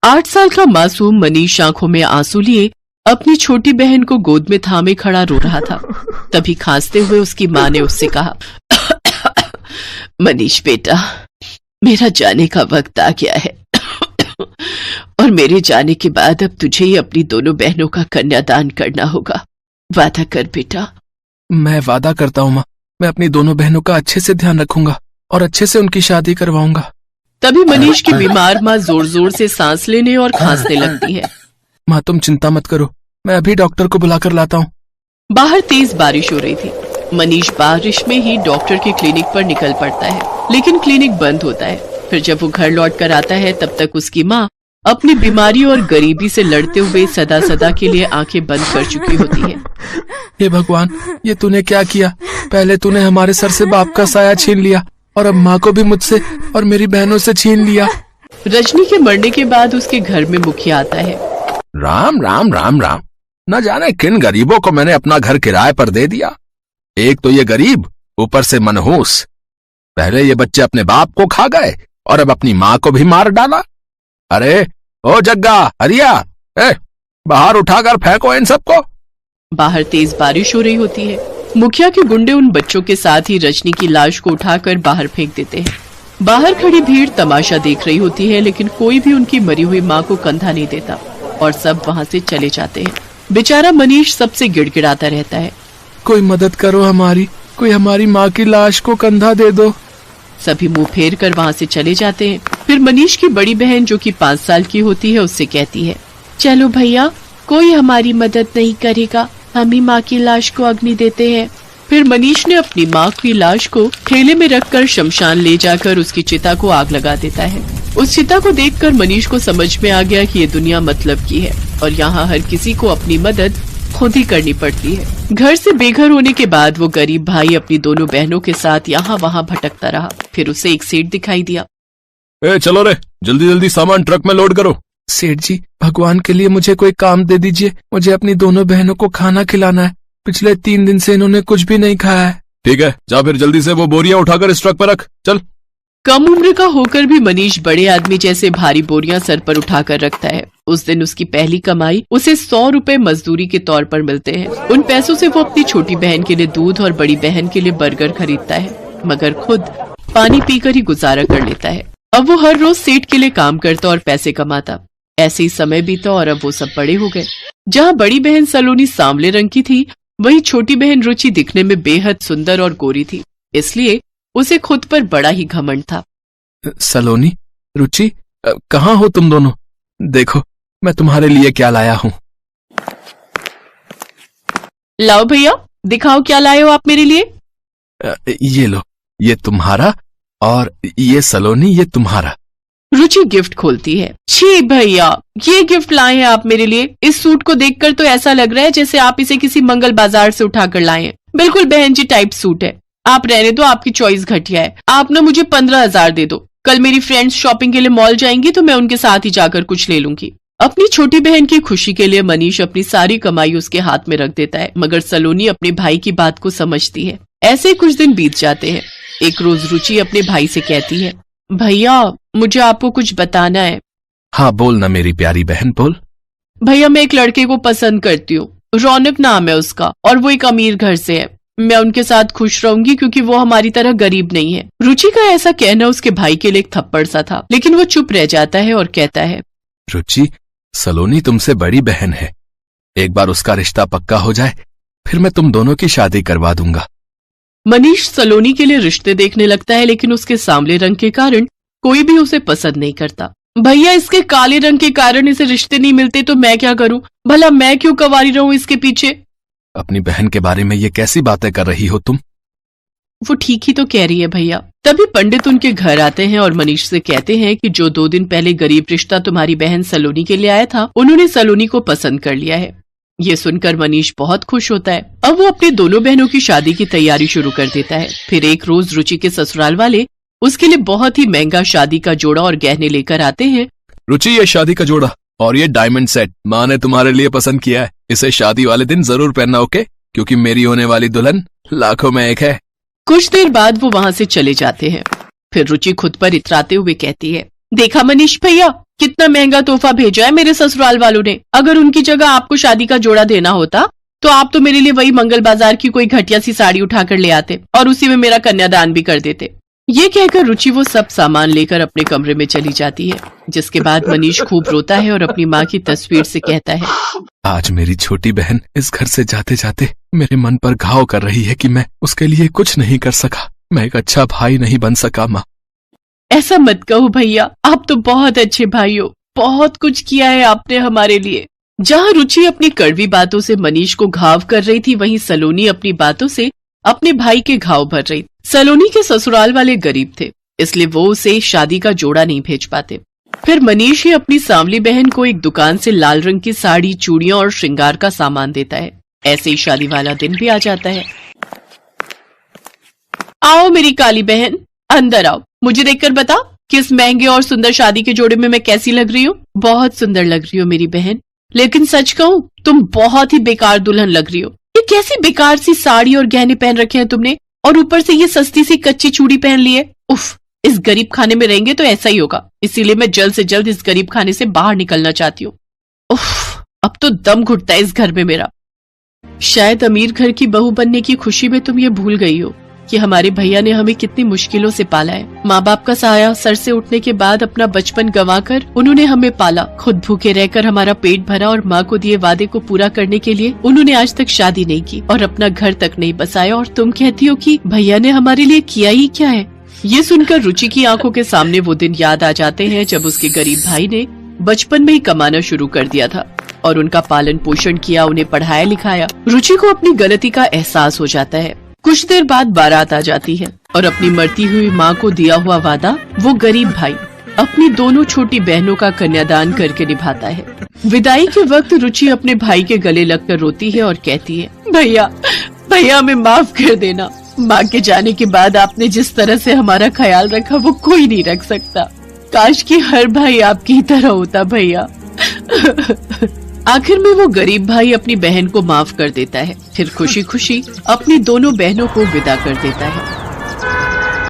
8 साल का मासूम मनीष आंखों में आंसू लिए अपनी छोटी बहन को गोद में थामे खड़ा रो रहा था। तभी खांसते हुए उसकी माँ ने उससे कहा, मनीष बेटा, मेरा जाने का वक्त आ गया है और मेरे जाने के बाद अब तुझे ही अपनी दोनों बहनों का कन्यादान करना होगा। वादा कर बेटा। मैं वादा करता हूँ माँ, मैं अपनी दोनों बहनों का अच्छे से ध्यान रखूंगा और अच्छे से उनकी शादी करवाऊंगा। तभी मनीष की बीमार माँ जोर जोर से सांस लेने और खांसने लगती है। माँ तुम चिंता मत करो, मैं अभी डॉक्टर को बुलाकर लाता हूँ। बाहर तेज बारिश हो रही थी। मनीष बारिश में ही डॉक्टर के क्लिनिक पर निकल पड़ता है, लेकिन क्लिनिक बंद होता है। फिर जब वो घर लौट कर आता है तब तक उसकी माँ अपनी बीमारी और गरीबी से लड़ते हुए सदा सदा के लिए आंखें बंद कर चुकी होती है। हे भगवान, ये तूने क्या किया? पहले तूने हमारे सर से बाप का साया छीन लिया और अब माँ को भी मुझसे और मेरी बहनों से छीन लिया। रजनी के मरने के बाद उसके घर में मुखिया आता है। राम राम राम राम, न जाने किन गरीबों को मैंने अपना घर किराए पर दे दिया। एक तो ये गरीब, ऊपर से मनहूस। पहले ये बच्चे अपने बाप को खा गए और अब अपनी माँ को भी मार डाला। अरे ओ जग्गा, हरिया, बाहर उठाकर फेंको इन सबको। बाहर तेज बारिश हो रही होती है। मुखिया के गुंडे उन बच्चों के साथ ही रजनी की लाश को उठाकर बाहर फेंक देते हैं। बाहर खड़ी भीड़ तमाशा देख रही होती है, लेकिन कोई भी उनकी मरी हुई माँ को कंधा नहीं देता और सब वहाँ से चले जाते हैं। बेचारा मनीष सबसे गिड़गिड़ाता रहता है, कोई मदद करो हमारी, कोई हमारी माँ की लाश को कंधा दे दो। सभी मुंह फेर कर वहाँ से चले जाते हैं। फिर मनीष की बड़ी बहन जो कि 5 साल की होती है उससे कहती है, चलो भैया, कोई हमारी मदद नहीं करेगा, हम ही माँ की लाश को अग्नि देते हैं। फिर मनीष ने अपनी माँ की लाश को ठेले में रखकर शमशान ले जाकर उसकी चिता को आग लगा देता है। उस चिता को देखकर मनीष को समझ में आ गया कि ये दुनिया मतलब की है और यहाँ हर किसी को अपनी मदद खुद ही करनी पड़ती है। घर से बेघर होने के बाद वो गरीब भाई अपनी दोनों बहनों के साथ यहाँ वहाँ भटकता रहा। फिर उसे एक सेठ दिखाई दिया। चलो रे, जल्दी जल्दी सामान ट्रक में लोड करो। सेठ जी, भगवान के लिए मुझे कोई काम दे दीजिए, मुझे अपनी दोनों बहनों को खाना खिलाना है। पिछले 3 दिन से इन्होंने कुछ भी नहीं खाया है। ठीक है, जा फिर जल्दी से वो बोरियां उठाकर इस ट्रक पर रख, चल। कम उम्र का होकर भी मनीष बड़े आदमी जैसे भारी बोरियां सर पर उठाकर रखता है। उस दिन उसकी पहली कमाई उसे 100 रुपए मजदूरी के तौर पर मिलते हैं। उन पैसों से वो अपनी छोटी बहन के लिए दूध और बड़ी बहन के लिए बर्गर खरीदता है, मगर खुद पानी पीकर ही गुजारा कर लेता है। अब वो हर रोज सेठ के लिए काम करता और पैसे कमाता। ऐसे ही समय बीता और अब वो सब बड़े हो गए। जहाँ बड़ी बहन सलोनी सांवले रंग की थी, वही छोटी बहन रुचि दिखने में बेहद सुंदर और गोरी थी, इसलिए उसे खुद पर बड़ा ही घमंड था। सलोनी, रुचि, कहाँ हो तुम दोनों? देखो मैं तुम्हारे लिए क्या लाया हूँ। लाओ भैया, दिखाओ क्या लाए हो आप मेरे लिए। ये लो, ये तुम्हारा, और ये सलोनी, ये तुम्हारा। रुचि गिफ्ट खोलती है। छी भैया, ये गिफ्ट लाए हैं आप मेरे लिए। इस सूट को देखकर तो ऐसा लग रहा है जैसे आप इसे किसी मंगल बाजार से उठाकर लाए हैं। बिल्कुल बहन जी टाइप सूट है। आप रहने दो, आपकी चॉइस घटिया है। आप ना मुझे 15,000 दे दो। कल मेरी फ्रेंड्स शॉपिंग के लिए मॉल जाएंगी तो मैं उनके साथ ही जाकर कुछ ले लूंगी। अपनी छोटी बहन की खुशी के लिए मनीष अपनी सारी कमाई उसके हाथ में रख देता है, मगर सलोनी अपने भाई की बात को समझती है। ऐसे कुछ दिन बीत जाते हैं। एक रोज रुचि अपने भाई से कहती है, भैया मुझे आपको कुछ बताना है। हाँ बोल ना मेरी प्यारी बहन, बोल। भैया मैं एक लड़के को पसंद करती हूँ, रौनक नाम है उसका, और वो एक अमीर घर से है। मैं उनके साथ खुश रहूंगी क्योंकि वो हमारी तरह गरीब नहीं है। रुचि का ऐसा कहना उसके भाई के लिए एक थप्पड़ सा था, लेकिन वो चुप रह जाता है और कहता है, रुचि, सलोनी तुमसे बड़ी बहन है। एक बार उसका रिश्ता पक्का हो जाए फिर मैं तुम दोनों की शादी करवा दूंगा। मनीष सलोनी के लिए रिश्ते देखने लगता है, लेकिन उसके सांवले रंग के कारण कोई भी उसे पसंद नहीं करता। भैया इसके काले रंग के कारण इसे रिश्ते नहीं मिलते तो मैं क्या करूं? भला मैं क्यों कवारी रहूं इसके पीछे? अपनी बहन के बारे में ये कैसी बातें कर रही हो तुम? वो ठीक ही तो कह रही है भैया। तभी पंडित उनके घर आते हैं और मनीष से कहते हैं कि जो 2 दिन पहले गरीब रिश्ता तुम्हारी बहन सलोनी के लिए आया था, उन्होंने सलोनी को पसंद कर लिया है। ये सुनकर मनीष बहुत खुश होता है। अब वो अपनी दोनों बहनों की शादी की तैयारी शुरू कर देता है। फिर एक रोज रुचि के ससुराल वाले उसके लिए बहुत ही महंगा शादी का जोड़ा और गहने लेकर आते हैं। रुचि, ये शादी का जोड़ा और ये डायमंड सेट माँ ने तुम्हारे लिए पसंद किया है। इसे शादी वाले दिन जरूर पहनना, ओके? क्योंकि मेरी होने वाली दुल्हन लाखों में एक है। कुछ देर बाद वो वहाँ से चले जाते हैं। फिर रुचि खुद पर इतराते हुए कहती है, देखा मनीष भैया, कितना महंगा तोहफा भेजा है मेरे ससुराल वालों ने। अगर उनकी जगह आपको शादी का जोड़ा देना होता तो आप तो मेरे लिए वही मंगल बाजार की कोई घटिया सी साड़ी उठाकर ले आते और उसी में मेरा कन्यादान भी कर देते। ये कहकर रुचि वो सब सामान लेकर अपने कमरे में चली जाती है, जिसके बाद मनीष खूब रोता है और अपनी माँ की तस्वीर से कहता है, आज मेरी छोटी बहन इस घर से जाते जाते मेरे मन पर घाव कर रही है कि मैं उसके लिए कुछ नहीं कर सका, मैं एक अच्छा भाई नहीं बन सका। माँ, ऐसा मत कहो भैया, आप तो बहुत अच्छे भाई हो, बहुत कुछ किया है आपने हमारे लिए। जहाँ रुचि अपनी कड़वी बातों से मनीष को घाव कर रही थी, वहीं सलोनी अपनी बातों से अपने भाई के घाव भर रही। सलोनी के ससुराल वाले गरीब थे, इसलिए वो उसे शादी का जोड़ा नहीं भेज पाते। फिर मनीष ही अपनी सांवली बहन को एक दुकान से लाल रंग की साड़ी, चूड़ियां और श्रृंगार का सामान देता है। ऐसे ही शादी वाला दिन भी आ जाता है। आओ मेरी काली बहन, अंदर आओ, मुझे देखकर बता किस महंगे और सुंदर शादी के जोड़े में मैं कैसी लग रही हूँ। बहुत सुंदर लग रही हो मेरी बहन, लेकिन सच कहूँ तुम बहुत ही बेकार दुल्हन लग रही हो। ये कैसी बेकार सी साड़ी और गहने पहन रखे हैं तुमने, और ऊपर से ये सस्ती सी कच्ची चूड़ी पहन ली है। उफ, इस गरीब खाने में रहेंगे तो ऐसा ही होगा, इसीलिए मैं जल्द से जल्द इस गरीब खाने से बाहर निकलना चाहती हूँ। उफ, अब तो दम घुटता है इस घर में मेरा। शायद अमीर घर की बहू बनने की खुशी में तुम ये भूल गई हो कि हमारे भैया ने हमें कितनी मुश्किलों से पाला है। माँ बाप का सहारा सर से उठने के बाद अपना बचपन गंवाकर उन्होंने हमें पाला, खुद भूखे रहकर हमारा पेट भरा, और माँ को दिए वादे को पूरा करने के लिए उन्होंने आज तक शादी नहीं की और अपना घर तक नहीं बसाया, और तुम कहती हो कि भैया ने हमारे लिए किया ही क्या है। ये सुनकर रुचि की आंखों के सामने वो दिन याद आ जाते हैं जब उसके गरीब भाई ने बचपन में ही कमाना शुरू कर दिया था और उनका पालन पोषण किया, उन्हें पढ़ाया लिखाया। रुचि को अपनी गलती का एहसास हो जाता है। कुछ देर बाद बारात आ जाती है और अपनी मरती हुई माँ को दिया हुआ वादा वो गरीब भाई अपनी दोनों छोटी बहनों का कन्यादान करके निभाता है। विदाई के वक्त रुचि अपने भाई के गले लगकर रोती है और कहती है, भैया भैया हमें माफ कर देना। माँ के जाने के बाद आपने जिस तरह से हमारा ख्याल रखा वो कोई नहीं रख सकता। काश कि हर भाई आपकी ही तरह होता भैया। आखिर में वो गरीब भाई अपनी बहन को माफ कर देता है, फिर खुशी खुशी अपनी दोनों बहनों को विदा कर देता है।